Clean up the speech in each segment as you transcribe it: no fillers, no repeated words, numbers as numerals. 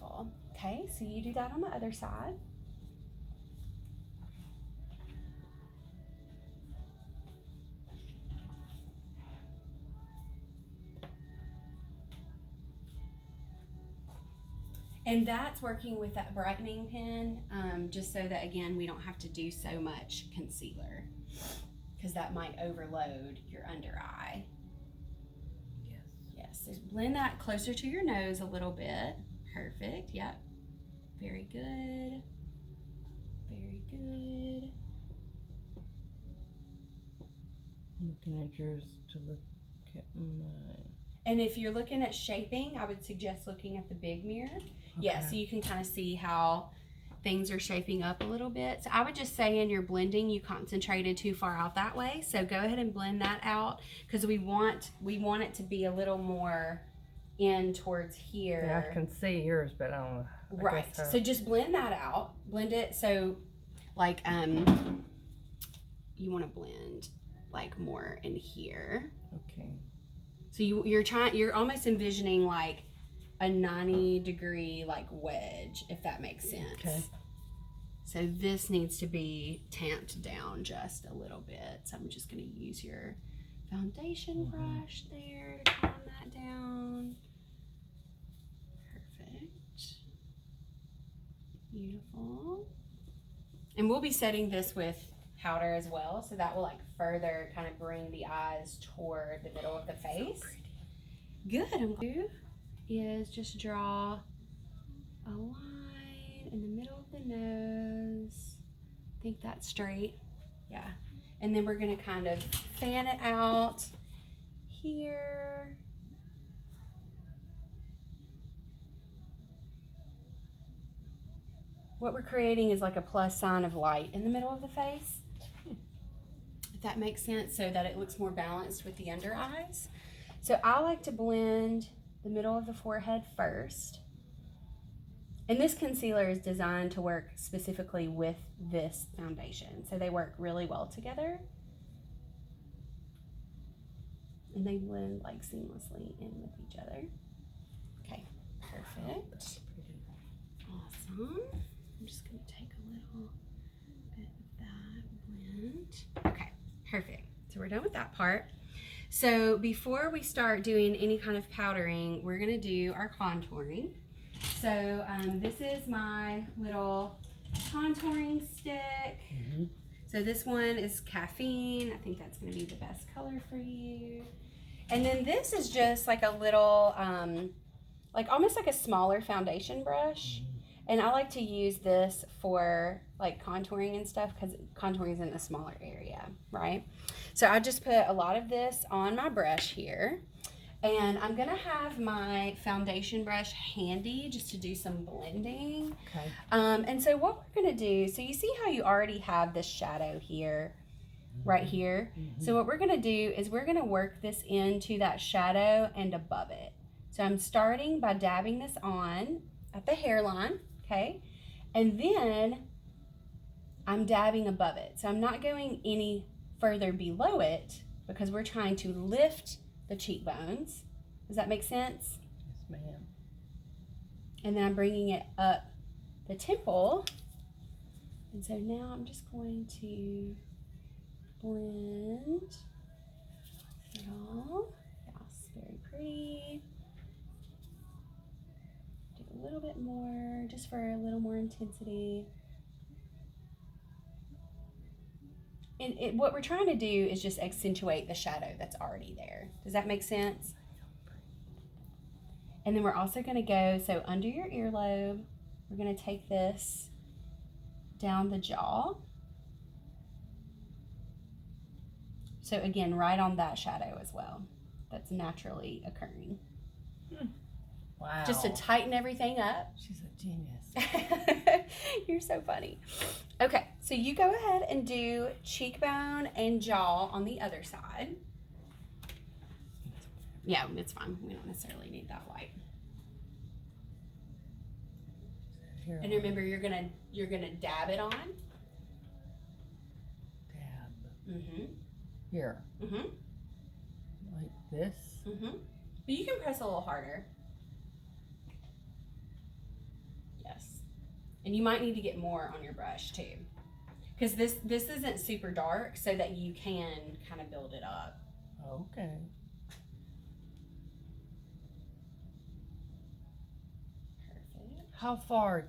Beautiful. Okay, so you do that on the other side. And that's working with that brightening pen, just so that, again, we don't have to do so much concealer, because that might overload your under eye. Yes, so blend that closer to your nose a little bit. Perfect, yep. Very good. Very good. Looking at yours to look at mine. And if you're looking at shaping, I would suggest looking at the big mirror. Okay. Yeah, so you can kind of see how things are shaping up a little bit. So I would just say in your blending, you concentrated too far out that way. So go ahead and blend that out, because we want it to be a little more in towards here. Yeah, I can see yours, but I don't know. Right. So just blend that out. Blend it so like you want to blend like more in here. Okay. So you're almost envisioning like a 90-degree like wedge, if that makes sense. Okay. So this needs to be tamped down just a little bit. So I'm just going to use your foundation brush there to calm that down. Perfect. Beautiful. And we'll be setting this with powder as well, so that will like further kind of bring the eyes toward the middle of the face. So good. I'm going to do is just draw a line in the middle of the nose. I think that's straight. Yeah. And then we're going to kind of fan it out here. What we're creating is like a plus sign of light in the middle of the face, if that makes sense, so that it looks more balanced with the under eyes. So I like to blend the middle of the forehead first. And this concealer is designed to work specifically with this foundation. So they work really well together. And they blend like seamlessly in with each other. Okay, perfect. Awesome. I'm just going to take a little bit of that blend. Okay, perfect. So we're done with that part. So before we start doing any kind of powdering, we're going to do our contouring. So this is my little contouring stick. So this one is caffeine. I think that's going to be the best color for you. And then this is just like a little, like almost like a smaller foundation brush. And I like to use this for like contouring and stuff, because contouring is in a smaller area, right? So I just put a lot of this on my brush here. And I'm gonna have my foundation brush handy just to do some blending. Okay. And so what we're gonna do, so you see how you already have this shadow here, right here? So what we're gonna do is we're gonna work this into that shadow and above it. So I'm starting by dabbing this on at the hairline, okay? And then I'm dabbing above it. So I'm not going any further below it, because we're trying to lift the cheekbones. Does that make sense? Yes, ma'am. And then I'm bringing it up the temple. And so now I'm just going to blend it all. Yes, very pretty. Do a little bit more, just for a little more intensity. And what we're trying to do is just accentuate the shadow that's already there. Does that make sense? And then we're also going to go, so under your earlobe, we're going to take this down the jaw. So again, right on that shadow as well, that's naturally occurring. Wow. Just to tighten everything up. She's a genius. You're so funny. Okay, so you go ahead and do cheekbone and jaw on the other side. Yeah, it's fine. We don't necessarily need that white. And remember, you're gonna dab it on. Dab. Mm-hmm. Here. Mm-hmm. Like this. Mm-hmm. But you can press a little harder. And you might need to get more on your brush too. Because this isn't super dark, so that you can kind of build it up. Okay. Perfect. How far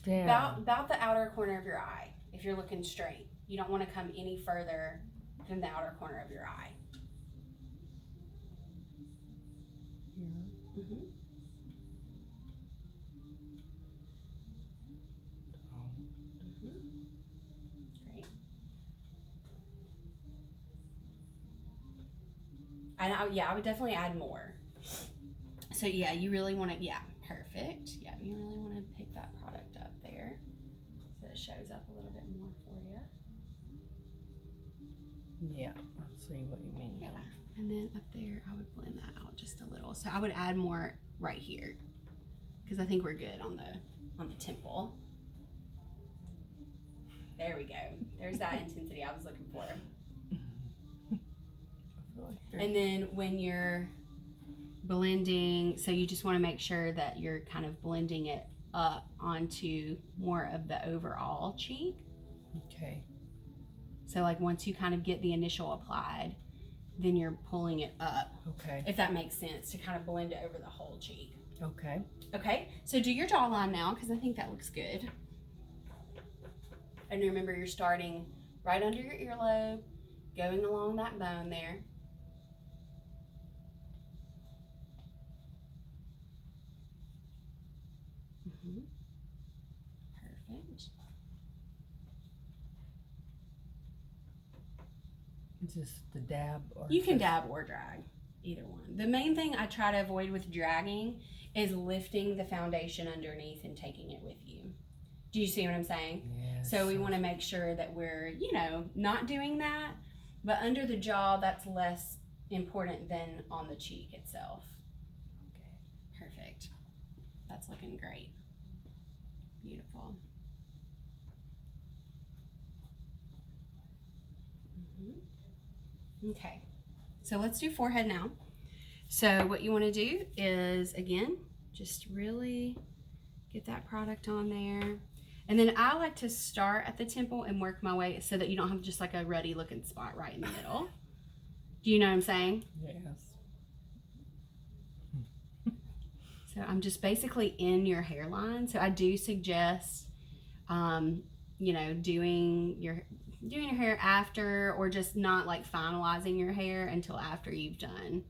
down? About the outer corner of your eye, if you're looking straight. You don't want to come any further than the outer corner of your eye. Here. Mm-hmm. Great. And I would definitely add more. So yeah, you really want to, perfect. Yeah, you really want to pick that product up there so it shows up a little bit more for you. Yeah, I see what you mean. Yeah. And then up there, I would blend that out just a little. So I would add more right here because I think we're good on the temple. There we go. There's that intensity I was looking for. And then when you're blending, so you just want to make sure that you're kind of blending it up onto more of the overall cheek. Okay. So like once you kind of get the initial applied, then you're pulling it up. Okay. If that makes sense, to kind of blend it over the whole cheek. Okay. Okay, so do your jawline now because I think that looks good. And remember, you're starting right under your earlobe, going along that bone there. Perfect. Is this the dab or You can dab or drag, either one. The main thing I try to avoid with dragging is lifting the foundation underneath and taking it with you. Do you see what I'm saying? Yes. So we want to make sure that we're, not doing that, but under the jaw, that's less important than on the cheek itself. Okay. Perfect. That's looking great. Beautiful. Okay, so let's do forehead now. So what you want to do is, again, just really get that product on there. And then I like to start at the temple and work my way so that you don't have just like a ruddy looking spot right in the middle. Do you know what I'm saying? Yes. So I'm just basically in your hairline. So I do suggest, doing your hair after, or just not like finalizing your hair until after you've done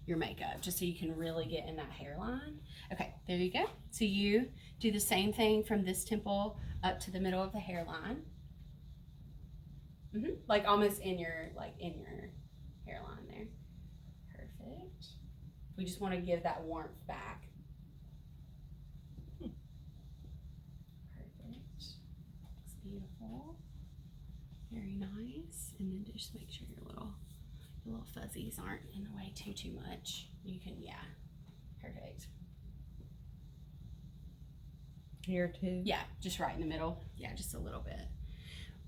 your makeup, just so you can really get in that hairline. Okay, there you go. So you do the same thing from this temple up to the middle of the hairline. Like almost in your hairline there. Perfect. We just want to give that warmth back. Perfect. Looks beautiful. Very nice. And then just make sure your little fuzzies aren't in the way too much. You can, perfect. Here too? Yeah, just right in the middle. Yeah, just a little bit.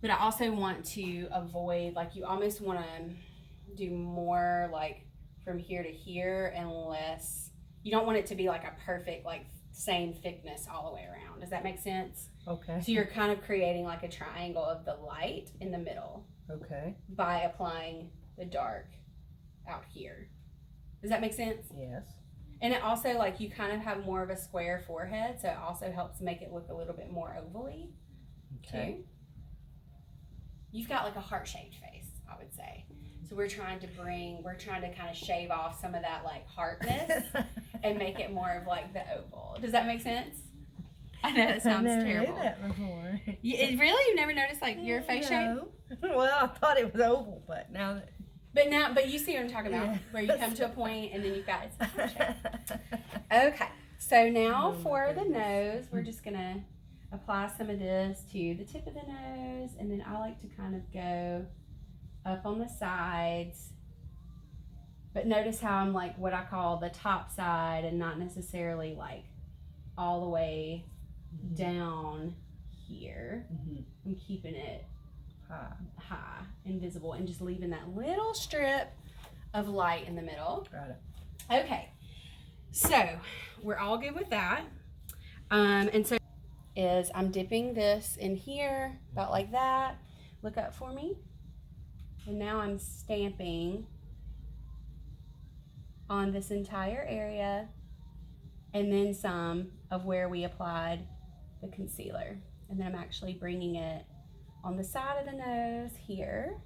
But I also want to avoid, like, you almost want to do more like from here to here and less. You don't want it to be like a perfect, like, same thickness all the way around. Does that make sense? Okay. So you're kind of creating like a triangle of the light in the middle. Okay. By applying the dark out here. Does that make sense? Yes. And it also, like, you kind of have more of a square forehead, so it also helps make it look a little bit more ovally, Okay. too. You've got, like, a heart-shaped face, I would say. So we're trying to kind of shave off some of that, like, heartness and make it more of, like, the oval. Does that make sense? I know it sounds terrible. I've never did that before. Really? You've never noticed, like, your face shape? Well, I thought it was oval, but now that... But you see what I'm talking about, Yeah. where you come to a point and then you've got it's a heart shape. Okay, so now for the nose, we're just gonna apply some of this to the tip of the nose, and then I like to kind of go up on the sides. But notice how I'm like what I call the top side and not necessarily like all the way down here. I'm keeping it high and visible and just leaving that little strip of light in the middle. Got it. Okay, so we're all good with that. And so is I'm dipping this in here, about like that. Look up for me. And now I'm stamping on this entire area and then some of where we applied the concealer. And then I'm actually bringing it on the side of the nose here.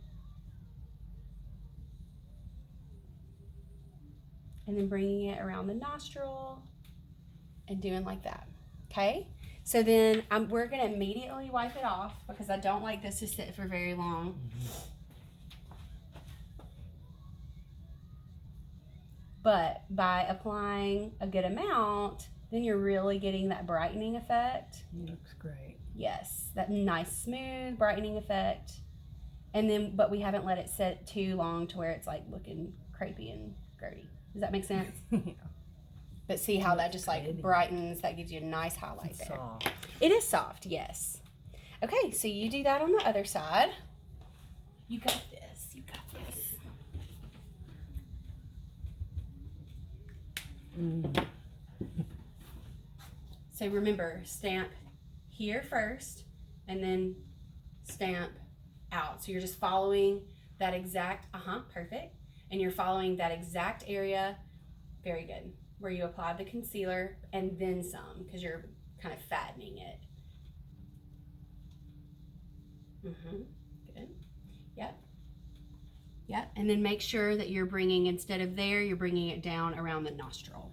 And then bringing it around the nostril and doing like that, okay? So then we're gonna immediately wipe it off because I don't like this to sit for very long. But by applying a good amount, then you're really getting that brightening effect. Looks great. Yes, that nice smooth brightening effect. And then, but we haven't let it sit too long to where it's like looking crepey and grody. Does that make sense? Yeah. But see how that just like brightens, that gives you a nice highlight there. Soft. It is soft, yes. Okay, so you do that on the other side. You got this, you got this. So remember, stamp here first and then stamp out. So you're just following that exact, perfect. And you're following that exact area, very good, where you applied the concealer and then some, because you're kind of fattening it. Good. Yep. Yep. And then make sure that you're bringing, instead of there, you're bringing it down around the nostril.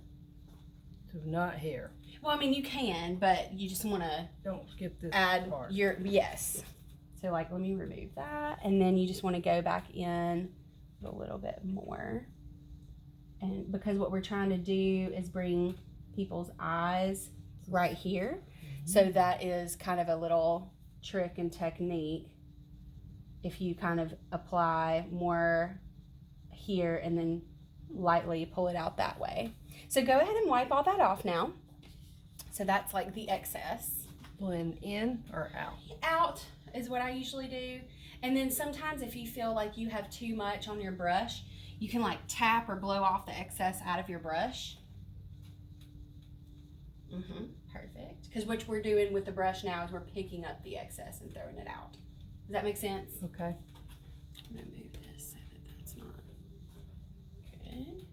So not here. Well, I mean, you can, but you just want to Don't skip this add part. yes. So like, let me remove that. And then you just want to go back in a little bit more. And because what we're trying to do is bring people's eyes right here. So that is kind of a little trick and technique. If you kind of apply more here and then lightly pull it out that way. So go ahead and wipe all that off now. So that's like the excess. Blend in or out? Out is what I usually do. And then sometimes if you feel like you have too much on your brush, you can like tap or blow off the excess out of your brush. Perfect. Because what we're doing with the brush now is we're picking up the excess and throwing it out. Does that make sense? Okay. I'm going to move this so that that's not good.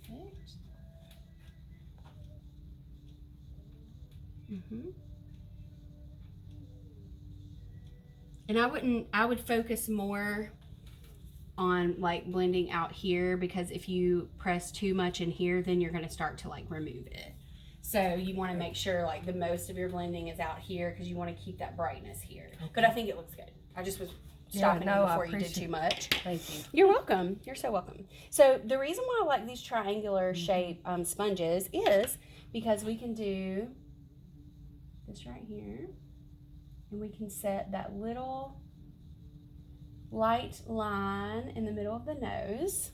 Perfect. And I would focus more on like blending out here, because if you press too much in here, then you're going to start to like remove it. So you want to make sure like the most of your blending is out here, because you want to keep that brightness here. Okay. But I think it looks good. I just was stopping you before you did too much. Thank you. You're welcome. You're so welcome. So the reason why I like these triangular shape sponges is because we can do this right here, and we can set that little light line in the middle of the nose.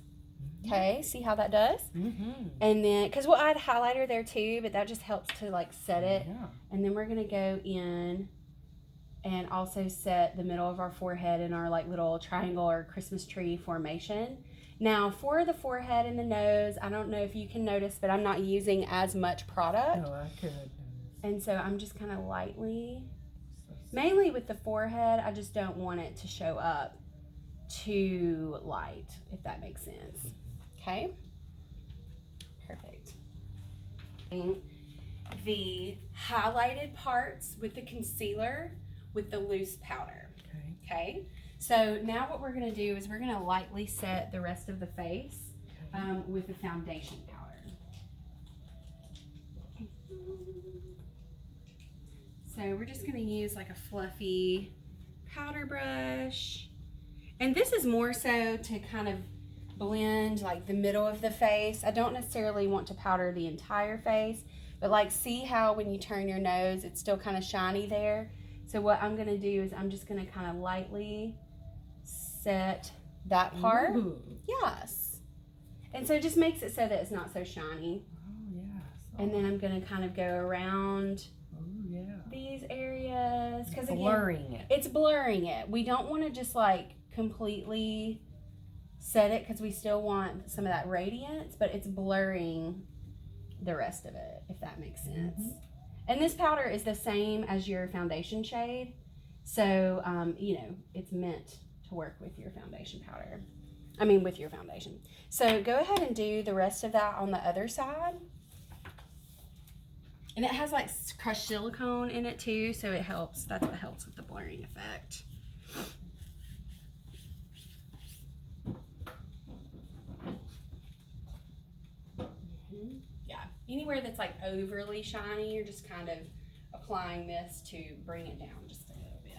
Okay, see how that does? And then, because we'll add highlighter there too, but that just helps to like set it. Yeah. And then we're gonna go in and also set the middle of our forehead in our like little triangle or Christmas tree formation. Now for the forehead and the nose, I don't know if you can notice, but I'm not using as much product. No, I could. And so I'm just kind of lightly, mainly with the forehead, I just don't want it to show up too light, if that makes sense. Okay, perfect. The highlighted parts with the concealer with the loose powder. Okay, so now what we're going to do is we're going to lightly set the rest of the face with the foundation powder. So we're just going to use like a fluffy powder brush. And this is more so to kind of blend like the middle of the face. I don't necessarily want to powder the entire face, but like see how when you turn your nose, it's still kind of shiny there. So what I'm going to do is I'm just going to kind of lightly set that part. Ooh. Yes. And so it just makes it so that it's not so shiny. Oh, yeah. And then I'm going to kind of go around these areas, because again, it's blurring it. We don't want to just like completely set it, because we still want some of that radiance, but it's blurring the rest of it, if that makes sense. And this powder is the same as your foundation shade. So, you know, it's meant to work with your foundation powder. I mean, with your foundation. So go ahead and do the rest of that on the other side. And it has like crushed silicone in it too, so it helps. That's what helps with the blurring effect. Yeah, anywhere that's like overly shiny, you're just kind of applying this to bring it down just a little bit.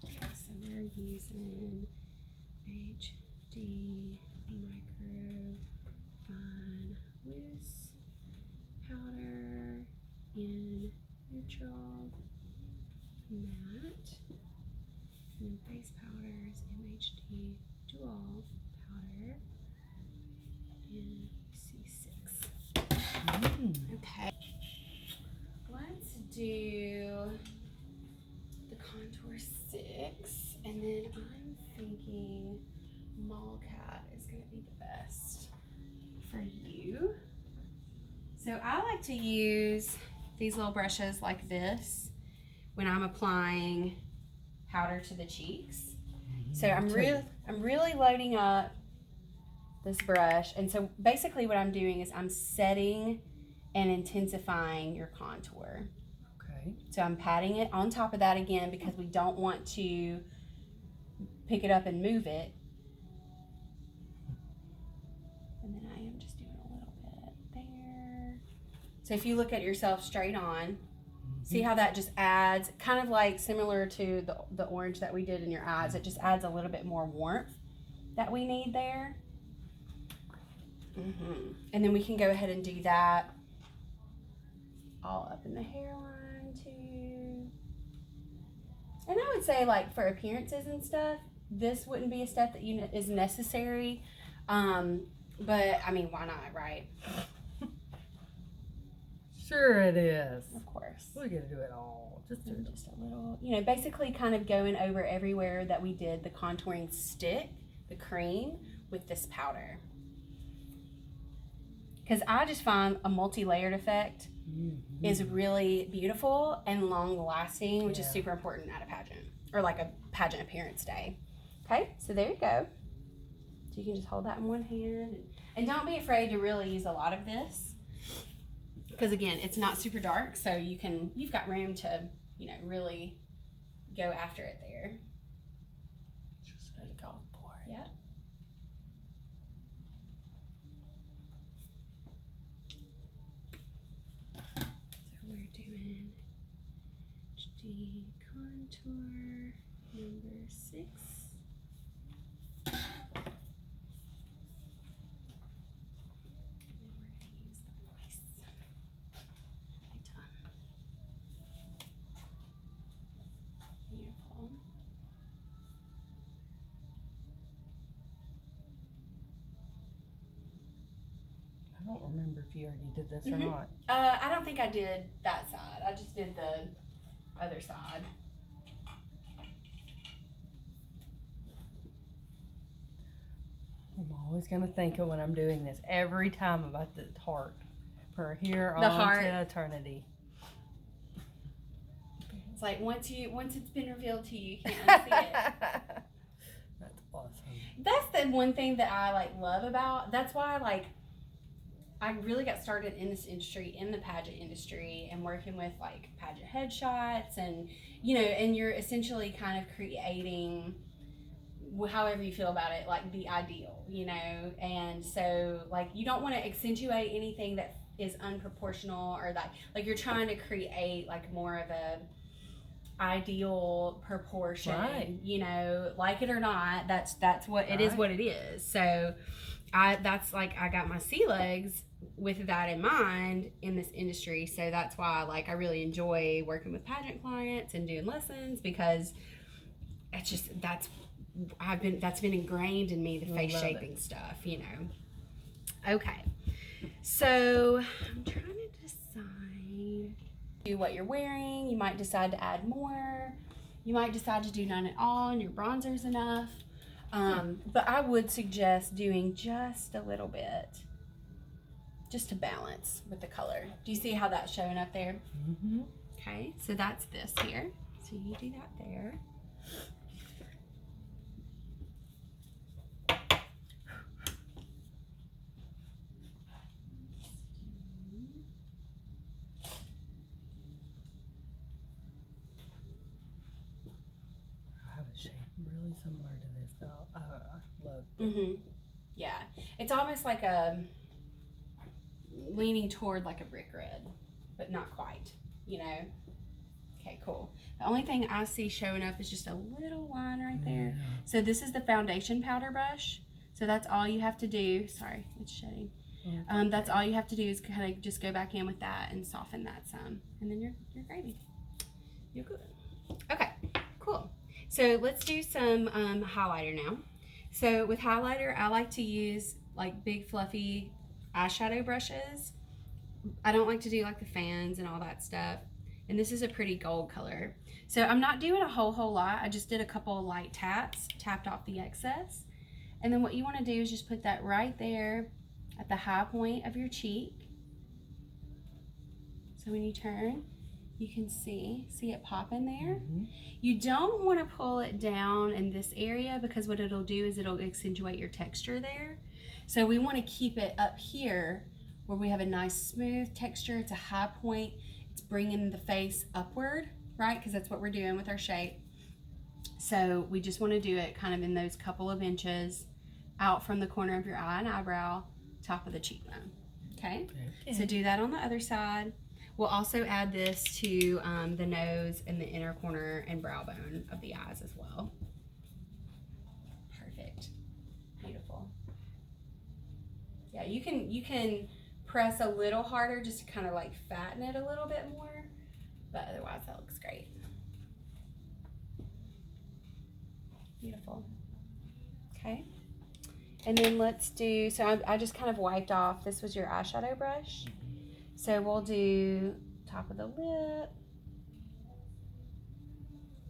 Okay, so we're using HD Micro Fine Loose Powder in Neutral Matte, and then Face Powders MHD Dual Powder in C6. Okay, let's do the Contour 6, and then I'm thinking Mall Cat is going to be the best for you. So I like to use these little brushes like this when I'm applying powder to the cheeks. So I'm really loading up this brush, and so basically what I'm doing is I'm setting and intensifying your contour. Okay. So I'm patting it on top of that again because we don't want to pick it up and move it. And then I am just doing a little bit there. So if you look at yourself straight on, see how that just adds, kind of like similar to the orange that we did in your eyes, it just adds a little bit more warmth that we need there. And then we can go ahead and do that all up in the hairline too. And I would say, like, for appearances and stuff, this wouldn't be a step that is necessary. But I mean, why not, right? Sure it is. Of course. We're gonna do it all. Just do it. Just a little, you know, basically kind of going over everywhere that we did the contouring stick, the cream, with this powder. Because I just find a multi-layered effect is really beautiful and long-lasting, which is super important at a pageant, or like a pageant appearance day. Okay, so there you go. So you can just hold that in one hand. And don't be afraid to really use a lot of this. Because again, it's not super dark, so you've got room to, you know, really go after it there. Just gotta go for it. Yeah. So we're doing HD contour number 6. I don't remember if you already did this or not. I don't think I did that side. I just did the other side. I'm always gonna think of when I'm doing this every time about the heart. For here The on heart. to eternity. It's like once it's been revealed to you, you can't unsee it. That's awesome. That's the one thing that I love about. That's why I really got started in this industry, in the pageant industry, and working with pageant headshots, and and you're essentially kind of creating, however you feel about it, the ideal, and so you don't want to accentuate anything that is unproportional, or you're trying to create more of a ideal proportion, right. Like it or not, that's what it is, what it is. So I got my sea legs with that in mind in this industry. So that's why I really enjoy working with pageant clients and doing lessons, because it's just that's been ingrained in me, the face shaping stuff, Okay, so I'm trying to decide what you're wearing. You might decide to add more. You might decide to do none at all and your bronzer's enough. But I would suggest doing just a little bit just to balance with the color. Do you see how that's showing up there? Mm-hmm. Okay, so that's this here. So you do that there. I have a shape really similar to this, though. I love it. Mm-hmm. Yeah, it's almost like a leaning toward like a brick red, but not quite, you know. Okay, cool. The only thing I see showing up is just a little line right there. Yeah. So this is the foundation powder brush. So that's all you have to do. Sorry, it's shedding. That's all you have to do is kind of just go back in with that and soften that some, and then you're gravy. You're good. Okay, cool. So let's do some highlighter now. So with highlighter, I like to use like big fluffy eyeshadow brushes. I don't like to do like the fans and all that stuff. And this is a pretty gold color. So I'm not doing a whole lot. I just did a couple of light taps, tapped off the excess. And then what you want to do is just put that right there at the high point of your cheek. So when you turn, you can see it pop in there. Mm-hmm. You don't want to pull it down in this area because what it'll do is it'll accentuate your texture there. So we want to keep it up here where we have a nice smooth texture. It's a high point. It's bringing the face upward, right? Because that's what we're doing with our shape. So we just want to do it kind of in those couple of inches out from the corner of your eye and eyebrow, top of the cheekbone. Okay? So do that on the other side. We'll also add this to the nose and the inner corner and brow bone of the eyes as well. Perfect. Beautiful. Yeah, you can press a little harder just to kind of like fatten it a little bit more, but otherwise that looks great. Beautiful. Okay. And then let's do, so I just kind of wiped off, this was your eyeshadow brush. So we'll do top of the lip,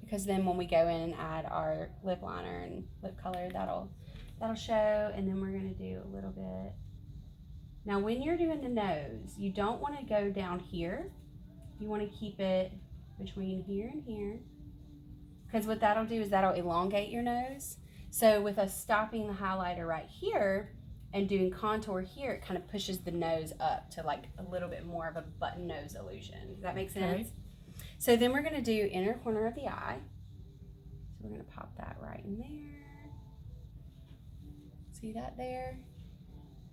because then when we go in and add our lip liner and lip color, that'll show. And then we're gonna do a little bit. Now when you're doing the nose, you don't wanna go down here. You wanna keep it between here and here, because what that'll do is that'll elongate your nose. So with us stopping the highlighter right here and doing contour here, it kind of pushes the nose up to like a little bit more of a button nose illusion. Does that make sense? Okay. So then we're gonna do inner corner of the eye. So we're gonna pop that right in there. See that there?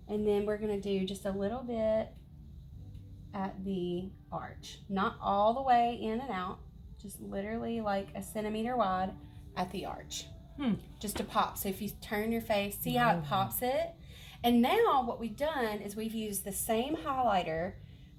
And then we're gonna do just a little bit at the arch. Not all the way in and out, just literally like a centimeter wide at the arch. Just to pop. So if you turn your face, see how it pops it? And now what we've done is we've used the same highlighter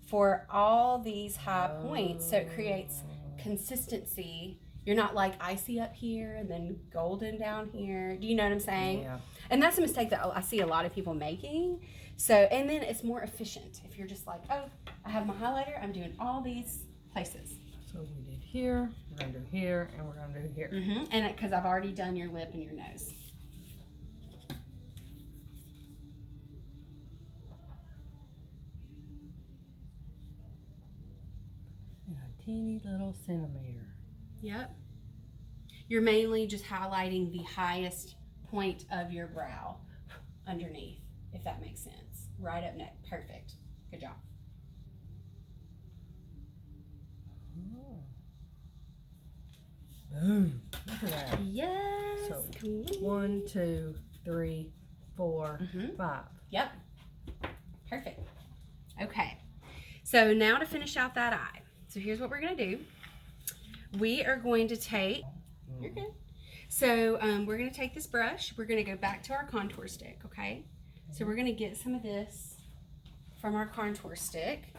for all these high points, so it creates consistency. You're not like icy up here and then golden down here. Do you know what I'm saying? Yeah. And that's a mistake that I see a lot of people making. So, and then it's more efficient if you're just like, oh, I have my highlighter, I'm doing all these places. So we did here, we're gonna do here, and we're gonna do here. And because I've already done your lip and your nose. And a teeny little centimeter. Yep. You're mainly just highlighting the highest point of your brow underneath, if that makes sense. Right up neck. Perfect. Good job. Oh. Boom. Look at that. Yes. So 1, 2, 3, 4, 5. Yep. Perfect. Okay. So now to finish out that eye. So here's what we're going to do. We are going to take, you're good. So we're going to take this brush. We're going to go back to our contour stick, okay? So we're going to get some of this from our contour stick.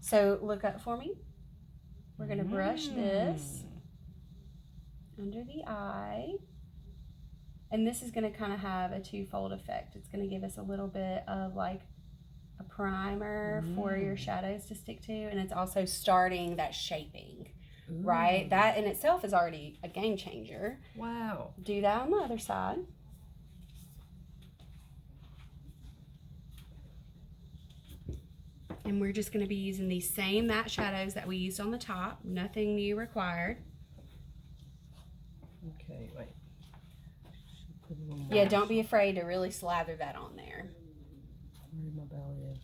So look up for me. We're going to brush this under the eye. And this is going to kind of have a twofold effect. It's going to give us a little bit of like a primer for your shadows to stick to. And it's also starting that shaping, right? That in itself is already a game changer. Wow. Do that on the other side. And we're just going to be using these same matte shadows that we used on the top. Nothing new required. Okay, wait. Yeah, don't be afraid to really slather that on there. Where my belly is.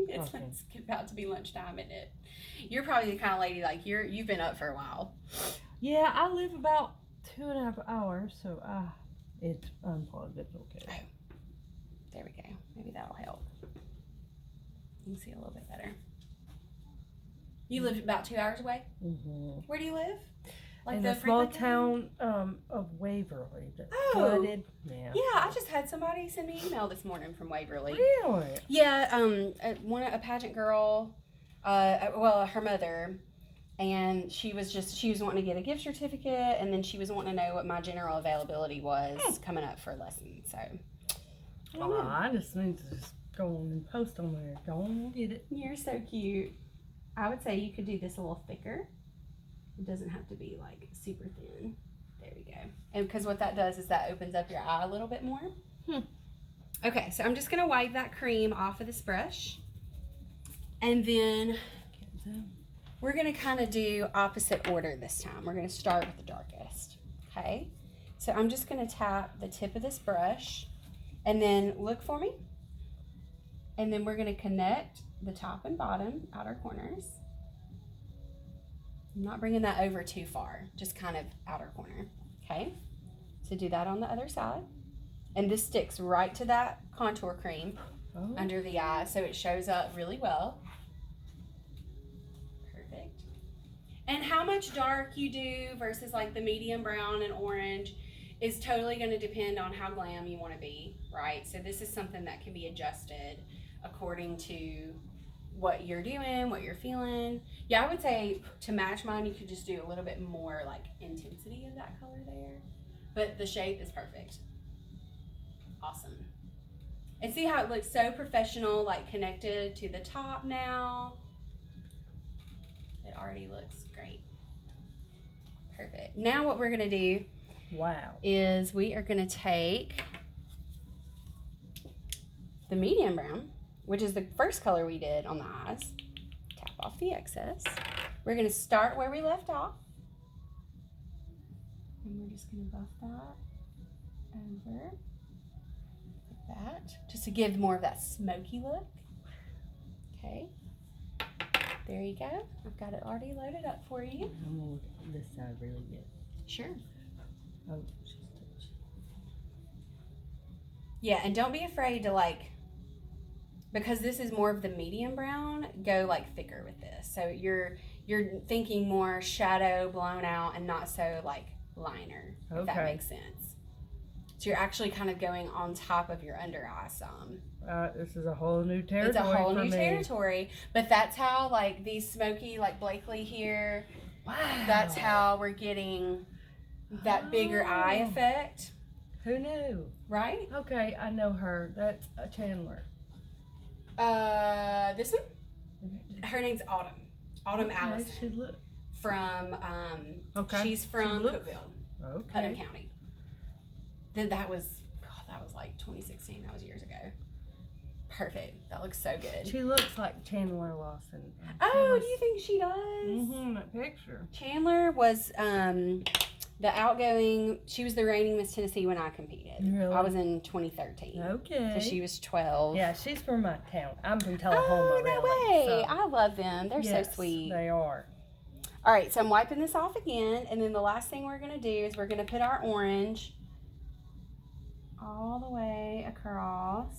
It's about to be lunchtime, isn't it? You're probably the kind of lady like you've been up for a while. Yeah, I live about 2.5 hours, so it's unplugged. It's okay. Oh, there we go. Maybe that'll help. You can see a little bit better. You live about 2 hours away? Mm-hmm. Where do you live? Like in the a small Franklin town of Waverly. That's Oh. flooded. Yeah. Yeah, I just had somebody send me an email this morning from Waverly. Really? Yeah, a pageant girl, her mother, and she was wanting to get a gift certificate, and then she was wanting to know what my general availability was coming up for lessons. So, I just need to just go on and post on there. Go on and get it. You're so cute. I would say you could do this a little thicker. It doesn't have to be like super thin. There we go. And because what that does is that opens up your eye a little bit more. Okay, so I'm just going to wipe that cream off of this brush. And then we're going to kind of do opposite order this time. We're going to start with the darkest. Okay, so I'm just going to tap the tip of this brush and then look for me. And then we're going to connect the top and bottom outer corners. I'm not bringing that over too far, just kind of outer corner. Okay, so do that on the other side. And this sticks right to that contour cream under the eye, so it shows up really well. Perfect. And how much dark you do versus like the medium brown and orange is totally going to depend on how glam you want to be, right? So this is something that can be adjusted according to what you're doing, what you're feeling. Yeah, I would say to match mine, you could just do a little bit more like intensity of that color there. But the shape is perfect. Awesome. And see how it looks so professional, like connected to the top now. It already looks great. Perfect. Now what we're gonna do is we are gonna take the medium brown, which is the first color we did on the eyes. Tap off the excess. We're gonna start where we left off. And we're just gonna buff that over. That just to give more of that smoky look. Okay, there you go. I've got it already loaded up for you. I'm gonna look at this side really good. Sure. Oh, yeah, and don't be afraid to because this is more of the medium brown, go like thicker with this. So you're thinking more shadow blown out and not so like liner, if that makes sense. So you're actually kind of going on top of your under eye some. This is a whole new territory. It's a whole new territory, but that's how like these smoky, like Blakely here. Wow. That's how we're getting that bigger eye effect. Who knew? Right? Okay, I know her. That's a Chandler. This one? Her name's Autumn. Autumn Allison. She look. From she's from Cookville, Putnam County. Then that was like 2016. That was years ago. Perfect. That looks so good. She looks like Chandler Lawson. Oh, do you think she does? Mm-hmm, that picture. Chandler was the outgoing. She was the reigning Miss Tennessee when I competed. Really? I was in 2013. Okay. So she was 12. Yeah, she's from my town. I'm from Tullahoma. Oh, no way. So. I love them. They're so sweet. They are. All right, so I'm wiping this off again, and then the last thing we're going to do is we're going to put our orange all the way across.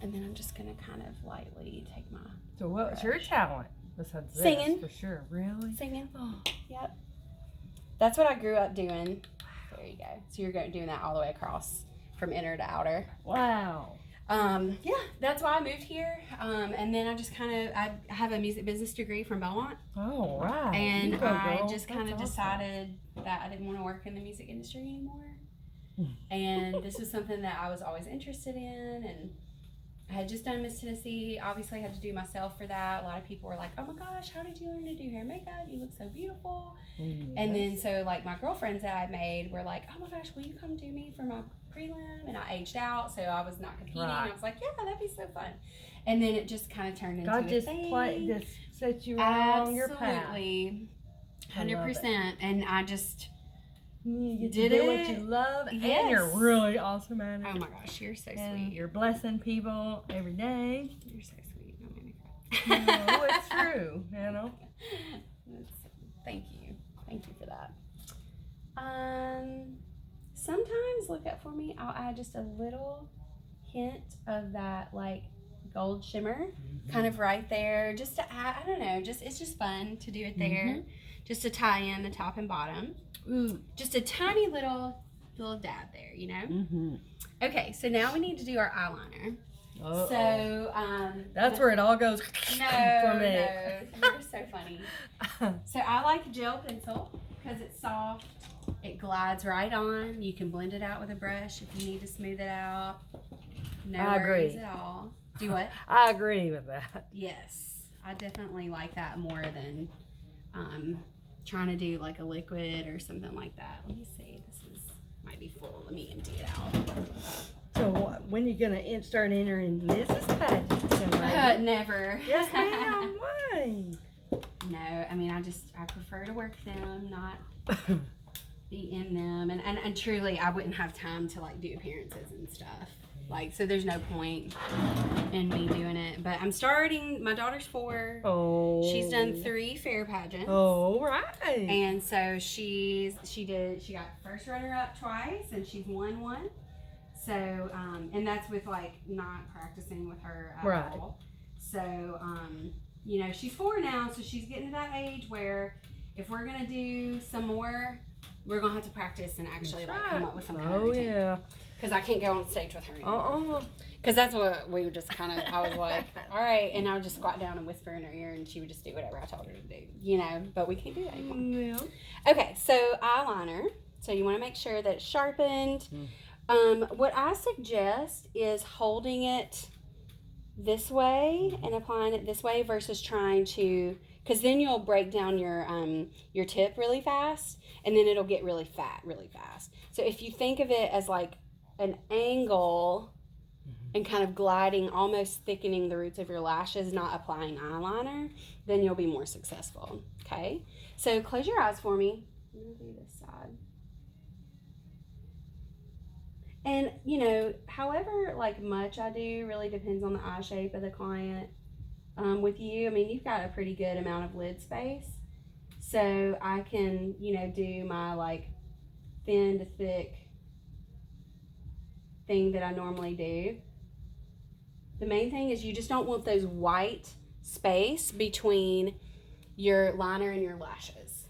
And then I'm just going to kind of lightly take my So what's brush. your talent besides this? Singing. For sure. Really? Singing. Oh. Yep. That's what I grew up doing. There you go. So you're doing that all the way across from inner to outer. Wow. Yeah, that's why I moved here. And then I just I have a music business degree from Belmont. Oh, right. And I just kind of decided that I didn't want to work in the music industry anymore. And this was something that I was always interested in. And I had just done Miss Tennessee. Obviously, I had to do myself for that. A lot of people were like, "Oh my gosh, how did you learn to do hair and makeup? You look so beautiful." Yes. And then so like my girlfriends that I made were like, "Oh my gosh, will you come do me for my prelim?" And I aged out, so I was not competing. Right. I was like, "Yeah, that'd be so fun." And then it just kind of turned into God a just thing. just set you on your path. Absolutely, I love it. 100%. And I just You get did to do it. what you love, Yes. and you're really awesome at it. Oh my gosh, you're so And sweet. you're blessing people every day. You're so sweet. Don't make me cry. No, it's true, you know. Thank you. Thank you for that. Sometimes look up for me. I'll add just a little hint of that like gold shimmer, kind of right there, just to add. I don't know. It's just fun to do it there, just to tie in the top and bottom. Ooh. Just a tiny little dab there, you know. Okay, so now we need to do our eyeliner. Uh-oh. So That's where it all goes for me. No, you're so funny. So I like gel pencil because it's soft. It glides right on. You can blend it out with a brush if you need to smooth it out. No I worries agree. at all. Do what? I agree with that. Yes, I definitely like that more than trying to do like a liquid or something like that. Let me see. Might be full. Let me empty it out. So when are you gonna start entering Mrs. pageants? Never. Yes, ma'am. Why? No, I mean I prefer to work them, not be in them, and truly I wouldn't have time to like do appearances and stuff. Like, so there's no point in me doing it. But I'm starting. My daughter's 4. Oh. She's done 3 fair pageants. Oh, right. And so she got first runner up twice, and she's won 1. So and that's with like not practicing with her at all. So you know, she's 4 now, so she's getting to that age where if we're gonna do some more, we're gonna have to practice and actually like come up with some kind of routine. Yeah. Because I can't go on stage with her anymore. Because that's what we would just kind of, I was like, all right. And I would just squat down and whisper in her ear, and she would just do whatever I told her to do, you know. But we can't do that anymore. Yeah. Okay, so eyeliner. So you want to make sure that it's sharpened. What I suggest is holding it this way and applying it this way versus trying to, because then you'll break down your tip really fast, and then it'll get really fat really fast. So if you think of it as like an angle and kind of gliding, almost thickening the roots of your lashes, not applying eyeliner, then you'll be more successful. Okay, so close your eyes for me. I'm gonna do this side. And you know, however like much I do really depends on the eye shape of the client. With you, I mean, you've got a pretty good amount of lid space, so I can, you know, do my like thin to thick thing that I normally do. The main thing is you just don't want those white space between your liner and your lashes.